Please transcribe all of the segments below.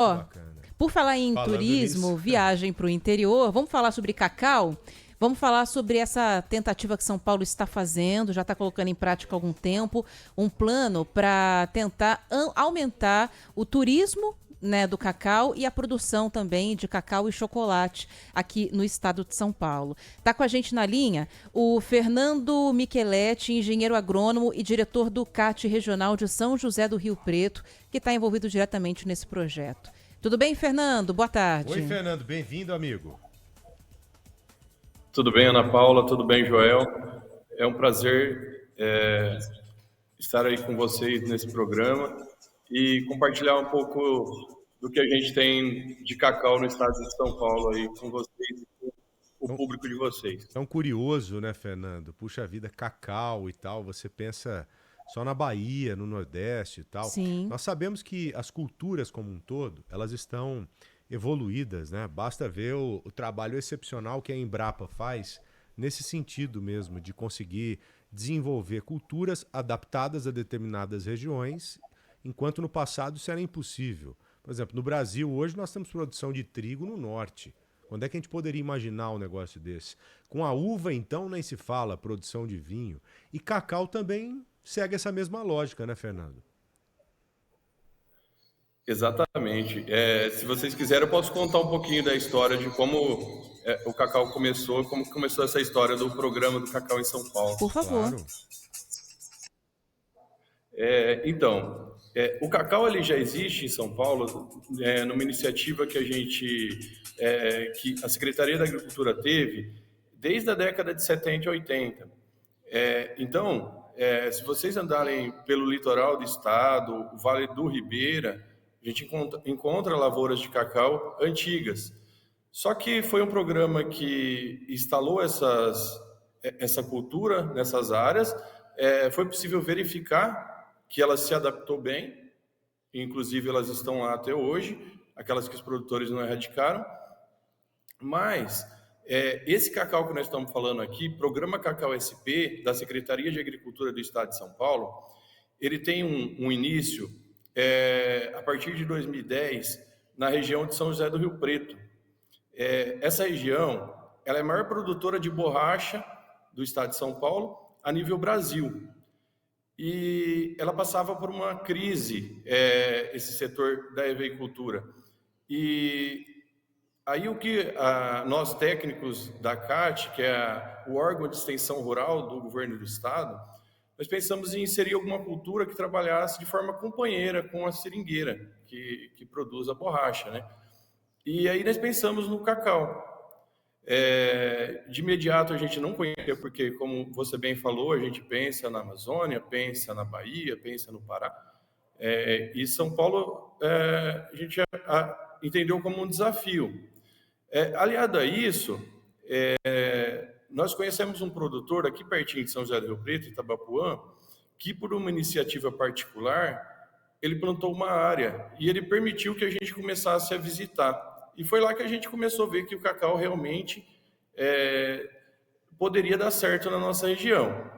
Ó, bacana. por falar em Falando turismo, nisso, viagem para o interior, vamos falar sobre cacau? Vamos falar sobre essa tentativa que São Paulo está fazendo, já está colocando em prática há algum tempo, um plano para tentar aumentar o turismo, né, do cacau e a produção também de cacau e chocolate aqui no estado de São Paulo. Está com a gente na linha o Fernando Micheletti, engenheiro agrônomo e diretor do CAT Regional de São José do Rio Preto, que está envolvido diretamente nesse projeto. Tudo bem, Fernando? Boa tarde. Oi, Fernando, bem-vindo, amigo. Tudo bem, Ana Paula? Tudo bem, Joel? É um prazer estar aí com vocês nesse programa e compartilhar um pouco do que a gente tem de cacau no estado de São Paulo aí com vocês e com o Tão, público de vocês. tão curioso, né, Fernando? Puxa vida, cacau e tal, você pensa só na Bahia, no Nordeste e tal. Sim. Nós sabemos que as culturas como um todo, elas estão evoluídas, né? Basta ver o trabalho excepcional que a Embrapa faz nesse sentido mesmo, de conseguir desenvolver culturas adaptadas a determinadas regiões, enquanto no passado isso era impossível. Por exemplo, no Brasil, hoje nós temos produção de trigo no norte. Quando é que a gente poderia imaginar um negócio desse? Com a uva, então, nem se fala, produção de vinho. E cacau também segue essa mesma lógica, né, Fernando? Exatamente. Se vocês quiserem, eu posso contar um pouquinho da história de como o cacau começou, como começou essa história do programa do cacau em São Paulo. Por favor. Claro. O cacau ele já existe em São Paulo, numa iniciativa que que a Secretaria da Agricultura teve desde a década de 70 e 80. Se vocês andarem pelo litoral do estado, o Vale do Ribeira, a gente encontra lavouras de cacau antigas. Só que foi um programa que instalou essa cultura nessas áreas. Foi possível verificar que ela se adaptou bem, inclusive elas estão lá até hoje, aquelas que os produtores não erradicaram. Mas esse cacau que nós estamos falando aqui, Programa Cacau SP, da Secretaria de Agricultura do Estado de São Paulo, ele tem um início a partir de 2010 na região de São José do Rio Preto. Essa região ela é a maior produtora de borracha do Estado de São Paulo a nível Brasil. E ela passava por uma crise, esse setor da eveicultura. E aí o que nós técnicos da CAT, que é o órgão de extensão rural do governo do estado, nós pensamos em inserir alguma cultura que trabalhasse de forma companheira com a seringueira, que produz a borracha, né? E aí nós pensamos no cacau. De imediato a gente não conhecia, porque, como você bem falou, a gente pensa na Amazônia, pensa na Bahia, pensa no Pará. E São Paulo a gente já entendeu como um desafio. Aliado a isso, nós conhecemos um produtor aqui pertinho de São José do Rio Preto, Itabapuã, que por uma iniciativa particular, ele plantou uma área e ele permitiu que a gente começasse a visitar. E foi lá que a gente começou a ver que o cacau realmente poderia dar certo na nossa região.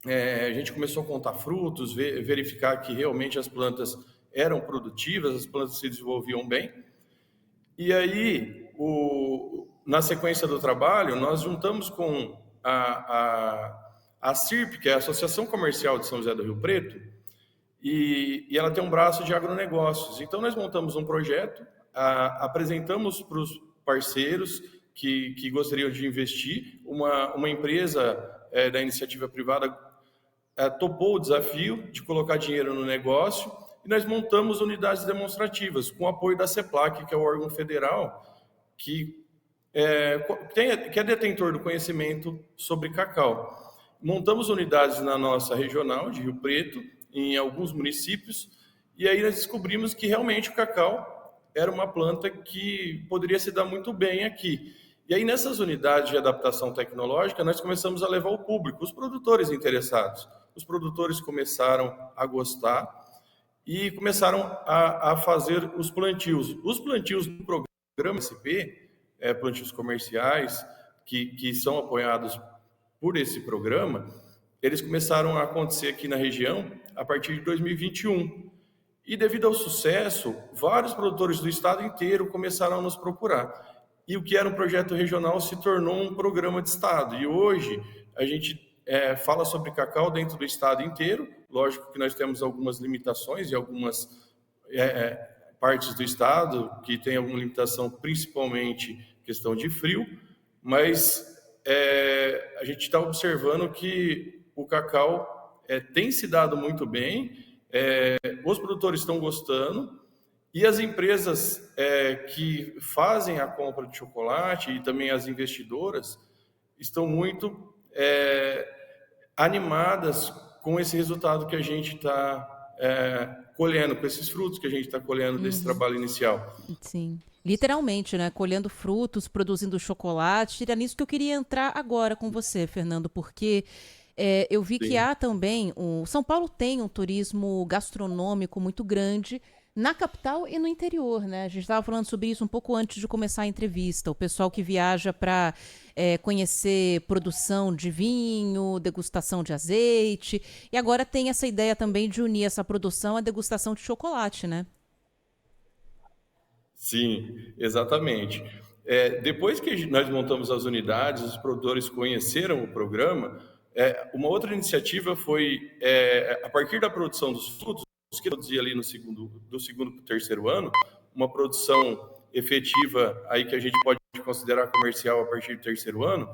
A gente começou a contar frutos, verificar que realmente as plantas eram produtivas, as plantas se desenvolviam bem. E aí, na sequência do trabalho, nós juntamos com a CIRP, que é a Associação Comercial de São José do Rio Preto, e ela tem um braço de agronegócios. Então, nós montamos um projeto, apresentamos para os parceiros que gostariam de investir. Uma empresa da iniciativa privada topou o desafio de colocar dinheiro no negócio e nós montamos unidades demonstrativas com o apoio da CEPLAC, que é o órgão federal que é detentor do conhecimento sobre cacau. Montamos unidades na nossa regional de Rio Preto, em alguns municípios, e aí nós descobrimos que realmente o cacau era uma planta que poderia se dar muito bem aqui. E aí nessas unidades de adaptação tecnológica, nós começamos a levar o público, os produtores interessados. Os produtores começaram a gostar e começaram a fazer os plantios. Os plantios do programa SP, plantios comerciais, que são apoiados por esse programa, eles começaram a acontecer aqui na região a partir de 2021. E devido ao sucesso, vários produtores do estado inteiro começaram a nos procurar. E o que era um projeto regional se tornou um programa de estado. E hoje a gente fala sobre cacau dentro do estado inteiro. Lógico que nós temos algumas limitações e algumas partes do estado que tem alguma limitação, principalmente questão de frio, mas a gente está observando que o cacau tem se dado muito bem, os produtores estão gostando e as empresas que fazem a compra de chocolate e também as investidoras estão muito animadas com esse resultado que a gente está colhendo, com esses frutos que a gente está colhendo desse trabalho inicial. Sim, literalmente, né? Colhendo frutos, produzindo chocolate. Era nisso que eu queria entrar agora com você, Fernando, porque eu vi que há também... São Paulo tem um turismo gastronômico muito grande na capital e no interior, né? A gente estava falando sobre isso um pouco antes de começar a entrevista. O pessoal que viaja para conhecer produção de vinho, degustação de azeite. E agora tem essa ideia também de unir essa produção à degustação de chocolate, né? Sim, exatamente. Depois que nós montamos as unidades, os produtores conheceram o programa, uma outra iniciativa foi, a partir da produção dos frutos, que produzia ali do segundo para o terceiro ano, uma produção efetiva aí que a gente pode considerar comercial a partir do terceiro ano,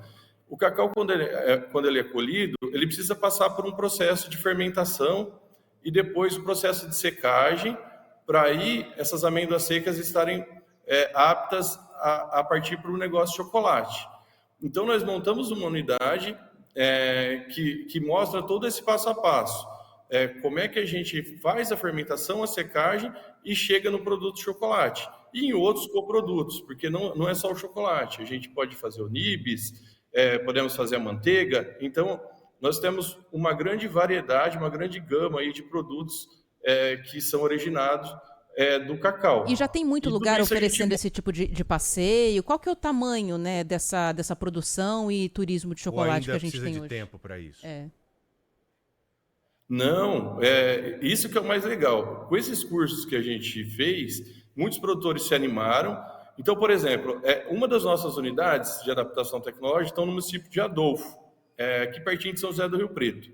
o cacau, quando ele é colhido, ele precisa passar por um processo de fermentação e depois o processo de secagem, para aí essas amêndoas secas estarem aptas a partir para o negócio de chocolate. Então, nós montamos uma unidade que mostra todo esse passo a passo. Como é que a gente faz a fermentação, a secagem e chega no produto de chocolate. E em outros coprodutos, porque não é só o chocolate. A gente pode fazer o nibs, podemos fazer a manteiga. Então, nós temos uma grande variedade, uma grande gama aí de produtos que são originados do cacau. E já tem muito lugar oferecendo esse tipo de passeio. Qual que é o tamanho, né, dessa produção e turismo de chocolate que a gente tem hoje? Precisa de tempo para isso. Não, isso que é o mais legal. Com esses cursos que a gente fez, muitos produtores se animaram. Então, por exemplo, uma das nossas unidades de adaptação tecnológica estão no município de Adolfo, aqui pertinho de São José do Rio Preto.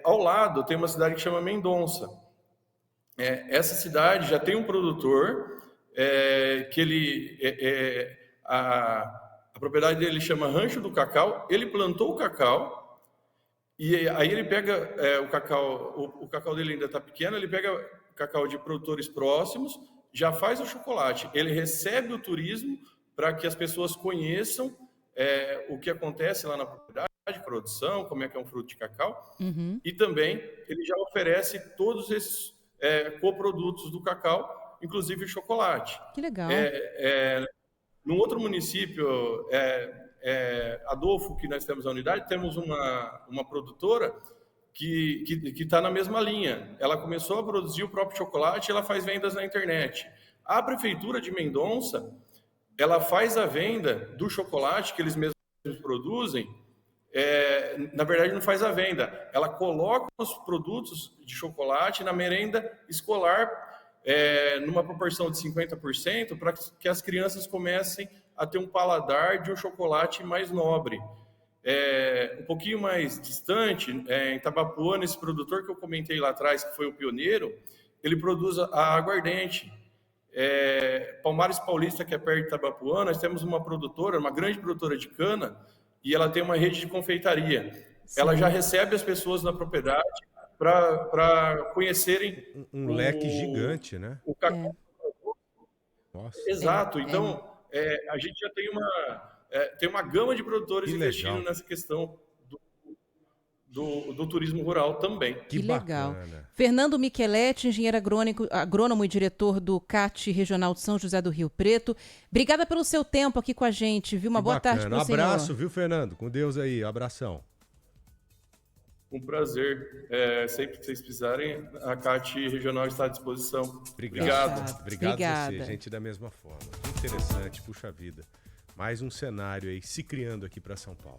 Ao lado tem uma cidade que chama Mendonça. Essa cidade já tem um produtor que a propriedade dele chama Rancho do Cacau. Ele plantou o cacau. E aí ele pega o cacau dele ainda está pequeno, ele pega o cacau de produtores próximos, já faz o chocolate. Ele recebe o turismo para que as pessoas conheçam o que acontece lá na propriedade, produção, como é que é um fruto de cacau. E também ele já oferece todos esses coprodutos do cacau, inclusive o chocolate. Que legal. Num outro município... Adolfo, que nós temos a unidade, temos uma produtora que está na mesma linha. Ela começou a produzir o próprio chocolate e ela faz vendas na internet. A Prefeitura de Mendonça, ela faz a venda do chocolate que eles mesmos produzem. Na verdade, não faz a venda. Ela coloca os produtos de chocolate na merenda escolar numa proporção de 50% para que as crianças comecem a ter um paladar de um chocolate mais nobre. Um pouquinho mais distante, em Itabapoana, esse produtor que eu comentei lá atrás, que foi o pioneiro, ele produz a aguardente. Palmares Paulista, que é perto de Itabapoana, nós temos uma produtora, uma grande produtora de cana, e ela tem uma rede de confeitaria. Sim. Ela já recebe as pessoas na propriedade para conhecerem... Um leque gigante, né? O cacau. Nossa. Exato. Então... a gente já tem uma gama de produtores investindo nessa questão do turismo rural também. Que legal. Bacana. Fernando Micheletti, engenheiro agrônomo e diretor do CAT Regional de São José do Rio Preto. Obrigada pelo seu tempo aqui com a gente, viu? Uma boa tarde para o senhor. Um abraço, viu, Fernando? Com Deus aí. Abração. Um prazer. Sempre que vocês precisarem, a CAT Regional está à disposição. Obrigado a você, gente, da mesma forma. Que interessante, puxa vida. Mais um cenário aí se criando aqui para São Paulo.